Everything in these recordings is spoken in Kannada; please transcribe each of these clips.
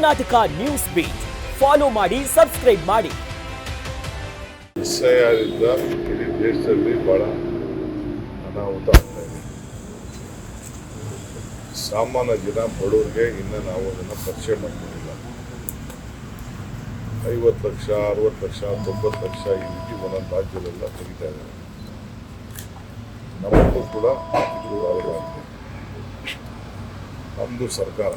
ಕರ್ನಾಟಕ ನ್ಯೂಸ್ ಬೀಟ್ ಫಾಲೋ ಮಾಡಿ, ಸಬ್ಸ್ಕ್ರೈಬ್ ಮಾಡಿ. SIRದಿಂದ ಇಡೀ ದೇಶದಲ್ಲಿ ಬಹಳ ಅನಾಹುತ ಆಗ್ತಾ ಇದೆ. ಸಾಮಾನ್ಯ ಜನ ಬಡವರಿಗೆ ಇನ್ನೂ ನಾವು ಅದನ್ನು ಪರಿಚಯ ಮಾಡ್ಕೊಂಡಿಲ್ಲ. 50 ಲಕ್ಷ, 60 ಲಕ್ಷ, 90 ಲಕ್ಷ ಈ ರೀತಿ ಒಂದೊಂದು ರಾಜ್ಯದಲ್ಲ ತೆಗಿತಾ ಇದ್ದಾರೆ. ನಮ್ಮದು ಕೂಡ ಇದು ಆಗಿದೆ. ನಮ್ಮದು ಸರ್ಕಾರ,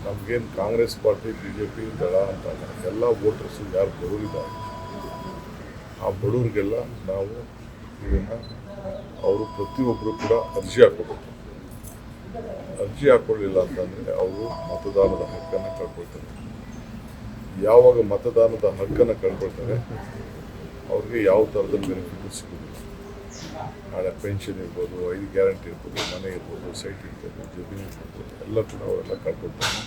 ನಮಗೇನು ಕಾಂಗ್ರೆಸ್ ಪಾರ್ಟಿ, BJP ದಳ ಅಂತ ಎಲ್ಲ ವೋಟರ್ಸು ಯಾರು ಬಡವರಿದ್ದಾರೆ ಆ ಬಡವರಿಗೆಲ್ಲ ನಾವು ಇದನ್ನು ಅವರು ಪ್ರತಿಯೊಬ್ಬರು ಕೂಡ ಅರ್ಜಿ ಹಾಕೋಬೇಕು. ಅರ್ಜಿ ಹಾಕೊಳ್ಳಿಲ್ಲ ಅಂತಂದರೆ ಅವರು ಮತದಾನದ ಹಕ್ಕನ್ನು ಕಳ್ಕೊಳ್ತಾರೆ. ಯಾವಾಗ ಮತದಾನದ ಹಕ್ಕನ್ನು ಕಳ್ಕೊಳ್ತಾರೆ ಅವ್ರಿಗೆ ಯಾವ ಥರದ ಬೆನಿಫಿಟ್ ಸಿಗೋದಿಲ್ಲ. ನಾಳೆ ಪೆನ್ಷನ್ ಇರ್ಬೋದು, 5 ಗ್ಯಾರಂಟಿ ಇರ್ಬೋದು, ಮನೆ ಇರ್ಬೋದು, ಸೈಟ್ ಇರ್ಬೋದು, ಜಮೀನು ಇರ್ಬೋದು, ಎಲ್ಲ ಕೂಡ ಅವರೆಲ್ಲ ಕಳ್ಕೊಳ್ತಾರೆ.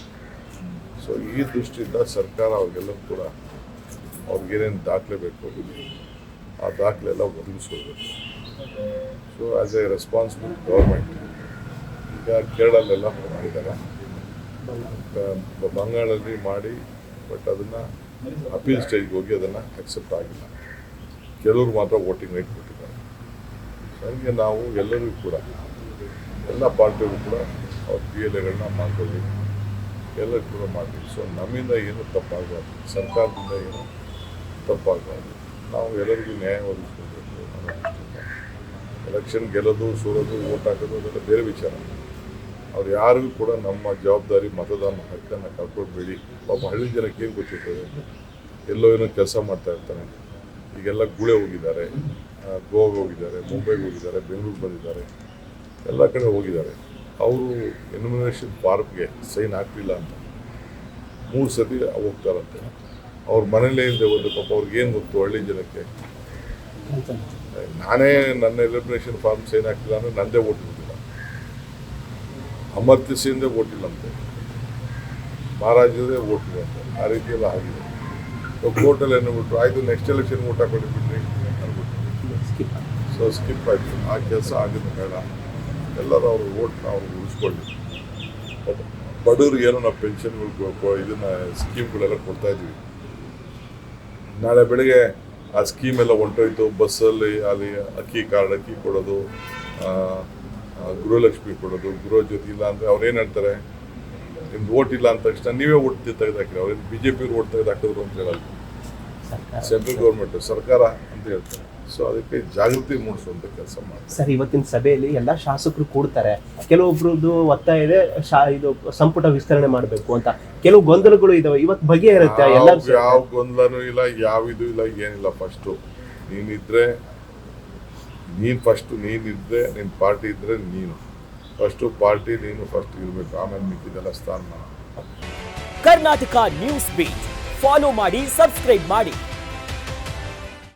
ಸೊ ಈ ದೃಷ್ಟಿಯಿಂದ ಸರ್ಕಾರ ಅವ್ರಿಗೆಲ್ಲ ಕೂಡ ಅವ್ರಿಗೇನೇನು ದಾಖಲೆ ಬೇಕು ಆ ದಾಖಲೆ ಎಲ್ಲ ಒದಗಿಸ್ಕೊಳ್ಬೇಕು. So as a responsible government ಈಗ ಕೇರಳಲ್ಲೆಲ್ಲ ಮಾಡಿದ್ದಾರೆ, ಬಂಗಾಳಲ್ಲಿ ಮಾಡಿ, ಬಟ್ ಅದನ್ನು ಅಪೀಲ್ ಸ್ಟೇಜ್ಗೆ ಹೋಗಿ ಅದನ್ನು ಅಕ್ಸೆಪ್ಟ್ ಆಗಿಲ್ಲ. ಕೆಲವರು ಮಾತ್ರ ವೋಟಿಂಗ್ ರೈಟ್ ಕೊಟ್ಟಿದ್ದಾರೆ. ಹಾಗೆ ನಾವು ಎಲ್ಲರಿಗೂ ಕೂಡ ಎಲ್ಲ ಪಾರ್ಟಿಯವರು ಕೂಡ ಅವ್ರ PLAಗಳನ್ನ ಮಾಡ್ಕೊಳ್ಳಿ, ಎಲ್ಲರೂ ಕೂಡ ಮಾಡಲಿ. ಸೊ ನಮ್ಮಿಂದ ಏನು ತಪ್ಪಾಗಬಾರ್ದು, ಸರ್ಕಾರದಿಂದ ಏನು ತಪ್ಪಾಗಬಾರ್ದು. ನಾವು ಎಲ್ಲರಿಗೂ ನ್ಯಾಯ ಒದಗಿಸ್ಕೊಳ್ಬೇಕು ಅನ್ನೋ ದೃಷ್ಟಿಯಿಂದ. ಎಲೆಕ್ಷನ್ ಗೆಲ್ಲೋದು, ಸೋಲೋದು, ವೋಟ್ ಹಾಕೋದು ಅದೆಲ್ಲ ಬೇರೆ ವಿಚಾರ. ಅವ್ರು ಯಾರಿಗೂ ಕೂಡ ನಮ್ಮ ಜವಾಬ್ದಾರಿ ಮತದಾನ ಹಕ್ಕನ್ನು ಕಳ್ಕೊಳ್ಬೇಡಿ. ಪಾಪ ಹಳ್ಳಿ ಜನಕ್ಕೆ ಏನು ಗೊತ್ತಿರ್ತದೆ, ಎಲ್ಲೋ ಏನೋ ಕೆಲಸ ಮಾಡ್ತಾ ಇರ್ತಾನೆ. ಈಗೆಲ್ಲ ಗುಳೆ ಹೋಗಿದ್ದಾರೆ, ಗೋವಾಗೆ ಹೋಗಿದ್ದಾರೆ, ಮುಂಬೈಗೆ ಹೋಗಿದ್ದಾರೆ, ಬೆಂಗಳೂರು ಬಂದಿದ್ದಾರೆ, ಎಲ್ಲ ಕಡೆ ಹೋಗಿದ್ದಾರೆ. ಅವರು ಎನ್ಯುಮಿನೇಷನ್ ಫಾರ್ಮ್ಗೆ ಸೈನ್ ಹಾಕಲಿಲ್ಲ ಅಂತ 3 ಸತಿ ಹೋಗ್ತಾರಂತೆ. ಅವ್ರ ಮನೇಲೇ ಇಲ್ಲದೆ ಹೋದ್ರೆ ಪಾಪ ಅವ್ರಿಗೇನು ಗೊತ್ತು ಹಳ್ಳಿ ಜನಕ್ಕೆ. ನಾನೇ ನನ್ನ ಎಲಿಮಿನೇಷನ್ ಫಾರ್ಮ್ ಸೈನ್ ಹಾಕಿಲ್ಲ ಅಂದರೆ ನನ್ನದೇ ಓಟ್ ಬಿಟ್ಟಿಲ್ಲ, ಅಮರ್ತ್ಯಸಿಂದೇ ಓಟಿಲ್ಲಂತೆ, ಮಹಾರಾಜದೇ ಓಟಿಲ್ಲಂತೆ. ಆ ರೀತಿಯೆಲ್ಲ ಆಗಿದೆ. ಕೋರ್ಟಲ್ಲಿ ಏನ್ಬಿಟ್ರು, ಆಯಿತು ನೆಕ್ಸ್ಟ್ ಎಲೆಕ್ಷನ್ ಓಟ್ ಹಾಕೊಂಡು ಬಿಡ್ರಿ ಅಂದ್ಬಿಟ್ಟು. ಸೊ ಸ್ಕಿಪ್ ಆಯಿತು. ಆ ಕೆಲಸ ಆಗಿದ್ದು ಬೇಡ. ಎಲ್ಲರೂ ಅವ್ರ ಓಟ್ನ ಅವ್ರಿಗೆ ಉಳಿಸ್ಕೊಳ್ಳಿ. ಬಡವ್ರಿಗೆ ಏನೋ ನಾವು ಪೆನ್ಷನ್ಗಳು ಇದನ್ನು ಸ್ಕೀಮ್ಗಳೆಲ್ಲ ಕೊಡ್ತಾಯಿದ್ವಿ. ನಾಳೆ ಬೆಳಗ್ಗೆ ಆ ಸ್ಕೀಮೆಲ್ಲ ಹೊಂಟೋಯ್ತು. ಬಸ್ಸಲ್ಲಿ ಅಲ್ಲಿ ಅಕ್ಕಿ ಕಾರ್ಡ್, ಅಕ್ಕಿ ಕೊಡೋದು, ಗೃಹಲಕ್ಷ್ಮಿ ಕೊಡೋದು, ಗೃಹ ಜ್ಯೋತಿ ಇಲ್ಲ ಅಂದರೆ ಅವ್ರು ಏನು ಹೇಳ್ತಾರೆ, ನಿಮ್ದು ಓಟ್ ಇಲ್ಲ ಅಂದ ತಕ್ಷಣ ನೀವೇ ಓಟ್ ತೆಗೆದಾಕಿರಿ. ಅವ್ರೇನು BJP ಓಟ್ ತೆಗೆದಾಕಿದ್ರು ಅಂತ ಹೇಳಲ್ಲ, ಸೆಂಟ್ರಲ್ ಗೌರ್ಮೆಂಟ್ ಸರ್ಕಾರ ಅಂತ ಹೇಳ್ತಾರೆ. ಸೊ ಅದಕ್ಕೆ ಜಾಗೃತಿ ಮೂಡಿಸುವಂಥ ಕೆಲಸ ಮಾಡಿ. ಸರ್, ಇವತ್ತಿನ ಸಭೆಯಲ್ಲಿ ಎಲ್ಲ ಶಾಸಕರು ಕೂಡ್ತಾರೆ. ಕೆಲವೊಬ್ರದ್ದು ಒತ್ತಾಯ ಇದೆ, ಇದು ಸಂಪುಟ ವಿಸ್ತರಣೆ ಮಾಡಬೇಕು ಅಂತ. ಕೆಲವು ಗೊಂದಲಗಳು ಇದಾವೆ. ಇವತ್ತು ಬಗೆಹರುತ್ತೆ ಎಲ್ಲ? ಯಾವ ಗೊಂದಲನೂ ಇಲ್ಲ, ಯಾವಿದು ಇಲ್ಲ, ಏನಿಲ್ಲ. ಫಸ್ಟು ನೀನಿದ್ರೆ ನಿನ್ನ ಪಾರ್ಟಿ ಇದ್ದರೆ ನೀನು ಫಸ್ಟು ಪಾರ್ಟಿ, ನೀನು ಫಸ್ಟ್ ಇರಬೇಕು. ಆಮೇಲೆ ಮಿಕ್ಕಿದೆಲ್ಲ ಸ್ಥಾನ. ಕರ್ನಾಟಕ ನ್ಯೂಸ್ ಬೀಟ್ ಫಾಲೋ ಮಾಡಿ, ಸಬ್ಸ್ಕ್ರೈಬ್ ಮಾಡಿ.